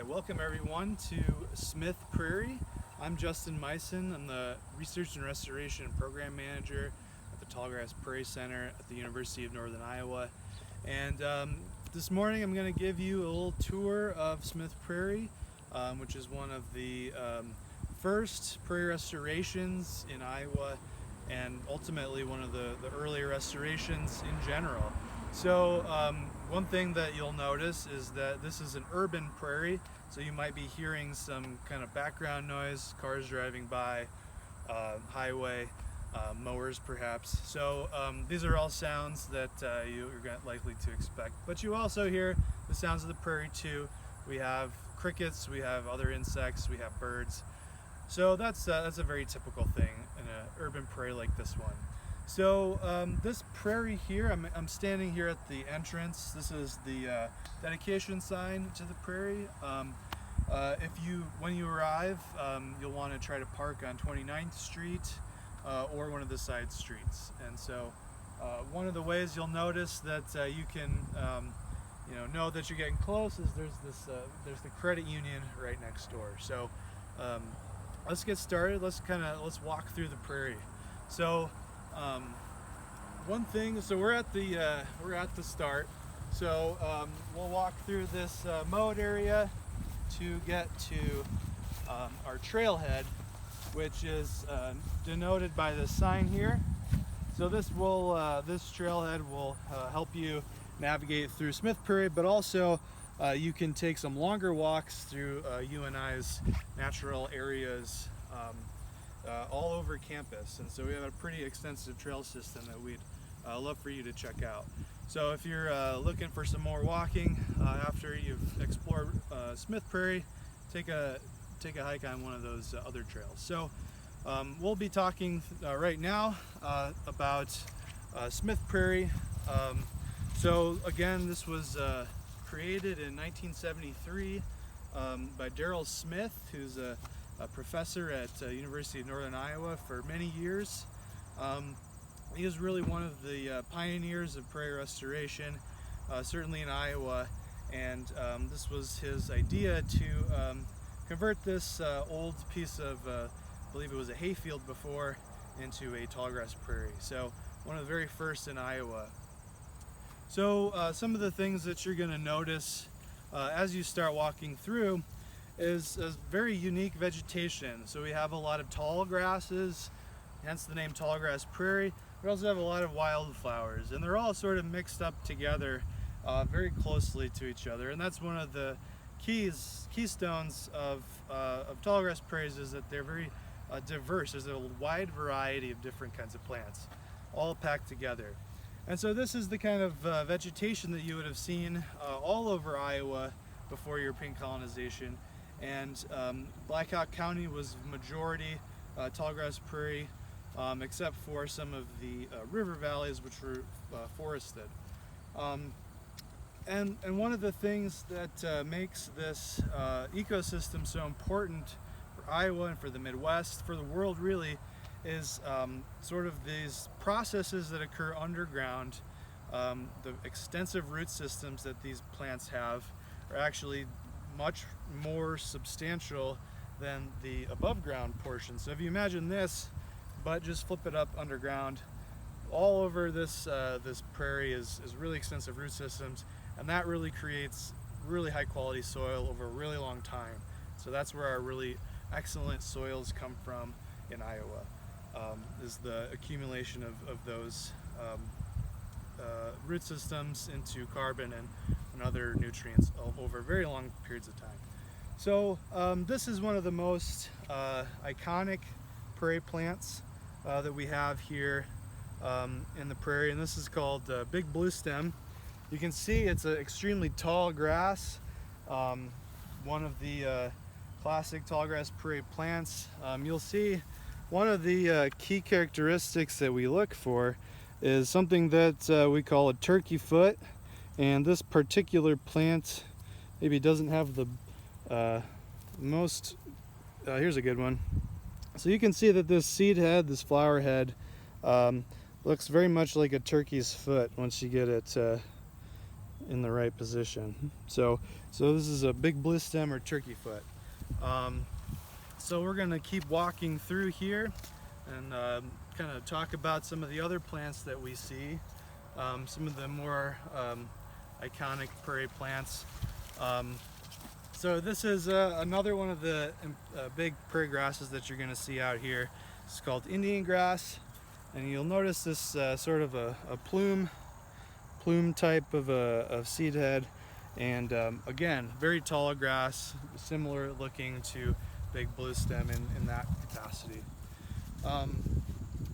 Welcome everyone to Smith Prairie. I'm Justin Meissen. I'm the Research and Restoration Program Manager at the Tallgrass Prairie Center at the University of Northern Iowa. And this morning I'm going to give you a little tour of Smith Prairie, which is one of the first prairie restorations in Iowa and ultimately one of the earlier restorations in general. So one thing that you'll notice is that this is an urban prairie, so you might be hearing some kind of background noise, cars driving by, highway, mowers perhaps. So these are all sounds that you're likely to expect. But you also hear the sounds of the prairie too. We have crickets, we have other insects, we have birds. So that's a very typical thing in an urban prairie like this one. So this prairie here, I'm standing here at the entrance. This is the dedication sign to the prairie. When you arrive, you'll want to try to park on 29th Street or one of the side streets. And so one of the ways you'll notice that you can know that you're getting close is there's the credit union right next door. So let's get started. Let's walk through the prairie. So one thing, so we're at the start. So we'll walk through this mowed area to get to our trailhead, which is denoted by this sign here. So this trailhead will help you navigate through Smith Prairie, but also you can take some longer walks through UNI's natural areas all over campus. And so we have a pretty extensive trail system that we'd love for you to check out. So if you're looking for some more walking after you've explored Smith Prairie, take a hike on one of those other trails. So we'll be talking right now about Smith Prairie. So again, this was created in 1973 by Daryl Smith, who's a professor at University of Northern Iowa for many years. He was really one of the pioneers of prairie restoration, certainly in Iowa, and this was his idea to convert this old piece of, I believe it was a hayfield before, into a tallgrass prairie. So one of the very first in Iowa. So some of the things that you're going to notice as you start walking through is a very unique vegetation. So we have a lot of tall grasses, hence the name tallgrass prairie. We also have a lot of wildflowers, and they're all sort of mixed up together very closely to each other. And that's one of the keystones of tallgrass prairies, is that they're very diverse. There's a wide variety of different kinds of plants, all packed together. And so this is the kind of vegetation that you would have seen all over Iowa before European colonization. And Black Hawk County was majority tallgrass prairie, except for some of the river valleys, which were forested. And one of the things that makes this ecosystem so important for Iowa and for the Midwest, for the world really, is sort of these processes that occur underground. The extensive root systems that these plants have are actually much more substantial than the above ground portion. So if you imagine this, but just flip it up underground, all over this prairie is really extensive root systems, and that really creates really high quality soil over a really long time. So that's where our really excellent soils come from in Iowa, is the accumulation of those root systems into carbon and other nutrients over very long periods of time. So this is one of the most iconic prairie plants that we have here in the prairie, and this is called Big Blue Stem. You can see it's an extremely tall grass, one of the classic tallgrass prairie plants. You'll see one of the key characteristics that we look for is something that we call a turkey foot. And this particular plant maybe doesn't have the here's a good one. So you can see that this seed head, this flower head, looks very much like a turkey's foot once you get it in the right position. So this is a big bliss stem or turkey foot. So we're going to keep walking through here and kind of talk about some of the other plants that we see, some of the more iconic prairie plants. So this is another one of the big prairie grasses that you're going to see out here. It's called Indian grass, and you'll notice this sort of a plume type of seed head, and again, very tall grass, similar looking to big blue stem in that capacity.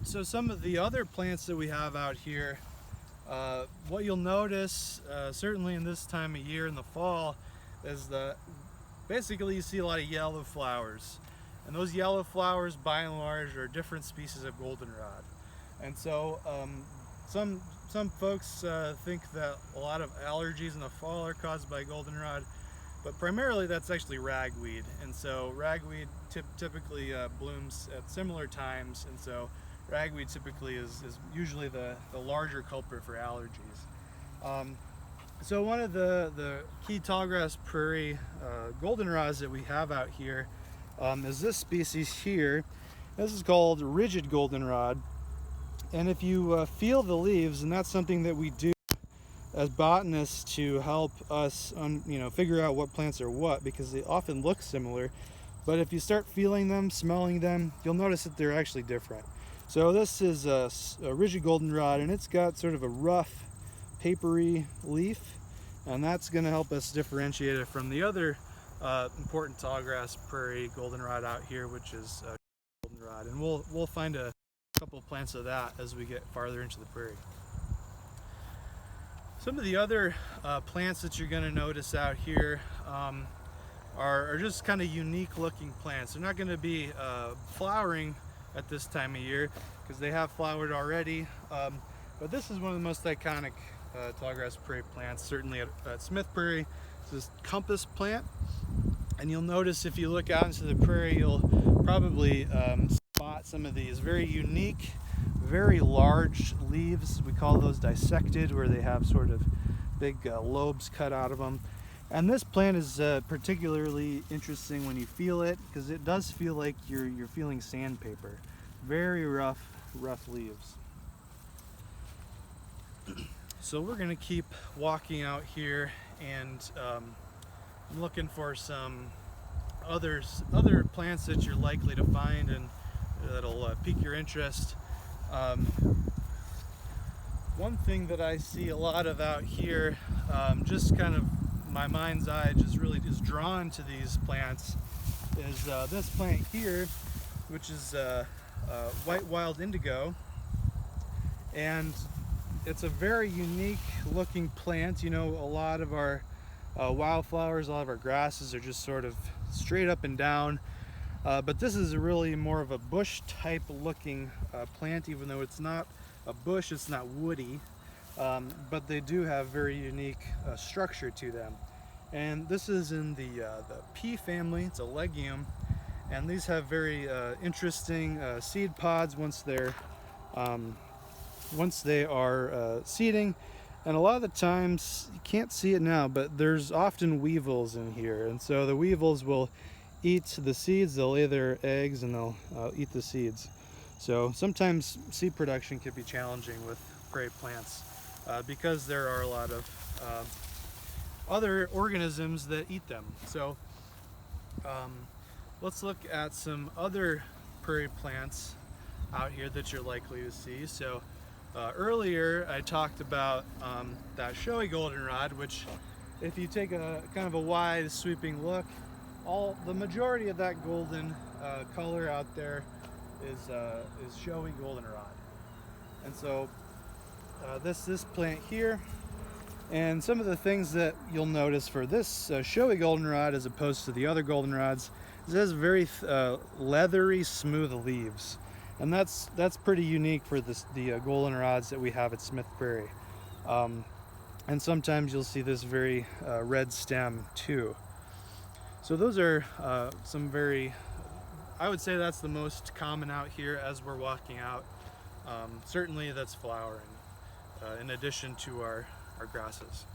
So some of the other plants that we have out here, what you'll notice certainly in this time of year in the fall is that basically you see a lot of yellow flowers, and those yellow flowers by and large are different species of goldenrod. And so some folks think that a lot of allergies in the fall are caused by goldenrod, but primarily that's actually ragweed. And so ragweed typically blooms at similar times, and so ragweed typically is usually the larger culprit for allergies. So one of the key tallgrass prairie goldenrods that we have out here is this species here. This is called rigid goldenrod, and if you feel the leaves, and that's something that we do as botanists to help us figure out what plants are what, because they often look similar, but if you start feeling them, smelling them, you'll notice that they're actually different. So this is a rigid goldenrod, and it's got sort of a rough papery leaf, and that's going to help us differentiate it from the other important tallgrass prairie goldenrod out here, which is goldenrod, and we'll find a couple of plants of that as we get farther into the prairie. Some of the other plants that you're going to notice out here are just kind of unique looking plants. They're not going to be flowering at this time of year because they have flowered already, but this is one of the most iconic tallgrass prairie plants, certainly at Smith Prairie. It's this compass plant, and you'll notice if you look out into the prairie, you'll probably spot some of these very unique, very large leaves. We call those dissected, where they have sort of big lobes cut out of them. And this plant is particularly interesting when you feel it, because it does feel like you're feeling sandpaper. Very rough leaves. So we're going to keep walking out here, and I'm looking for some other plants that you're likely to find and that'll pique your interest. One thing that I see a lot of out here, just kind of my mind's eye just really is drawn to these plants, is this plant here, which is white wild indigo, and it's a very unique looking plant. You know, a lot of our wildflowers, a lot of our grasses are just sort of straight up and down, but this is really more of a bush type looking plant. Even though it's not a bush, it's not woody, but they do have very unique structure to them. And this is in the pea family. It's a legume, and these have very interesting seed pods once they are seeding. And a lot of the times, you can't see it now, but there's often weevils in here, and so the weevils will eat the seeds. They'll lay their eggs and they'll eat the seeds. So sometimes seed production can be challenging with prairie plants because there are a lot of other organisms that eat them. So let's look at some other prairie plants out here that you're likely to see. So earlier I talked about that Showy Goldenrod, which if you take a kind of a wide sweeping look, the majority of that golden color out there is Showy Goldenrod. And so this plant here, and some of the things that you'll notice for this Showy Goldenrod as opposed to the other goldenrods is it has very leathery, smooth leaves. And that's pretty unique for the goldenrods that we have at Smith Prairie. And sometimes you'll see this very red stem too. So those are some very, I would say that's the most common out here as we're walking out. Certainly that's flowering, in addition to our grasses.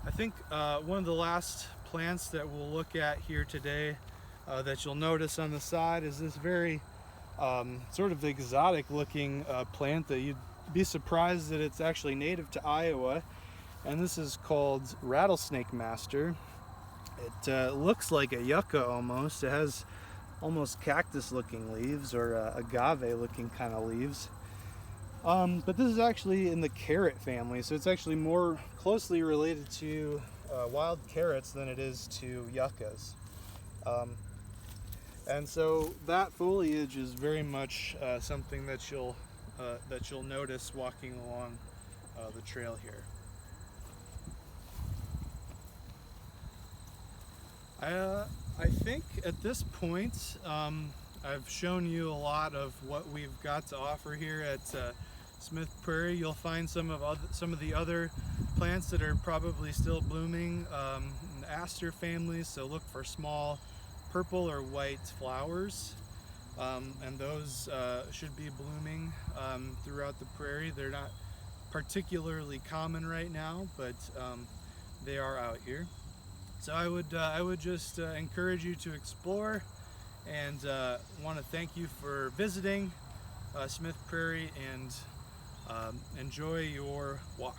I think one of the last plants that we'll look at here today that you'll notice on the side is this very sort of exotic looking plant that you'd be surprised that it's actually native to Iowa, and this is called Rattlesnake Master. It looks like a yucca almost. It has almost cactus looking leaves, or agave looking kind of leaves. But this is actually in the carrot family, so it's actually more closely related to wild carrots than it is to yuccas. And so that foliage is very much something that you'll notice walking along the trail here. I think at this point I've shown you a lot of what we've got to offer here at Smith Prairie. You'll find some of the other plants that are probably still blooming in the aster family, so look for small purple or white flowers, and those should be blooming throughout the prairie. They're not particularly common right now, but they are out here. So I would just encourage you to explore, and want to thank you for visiting Smith Prairie, and enjoy your walk.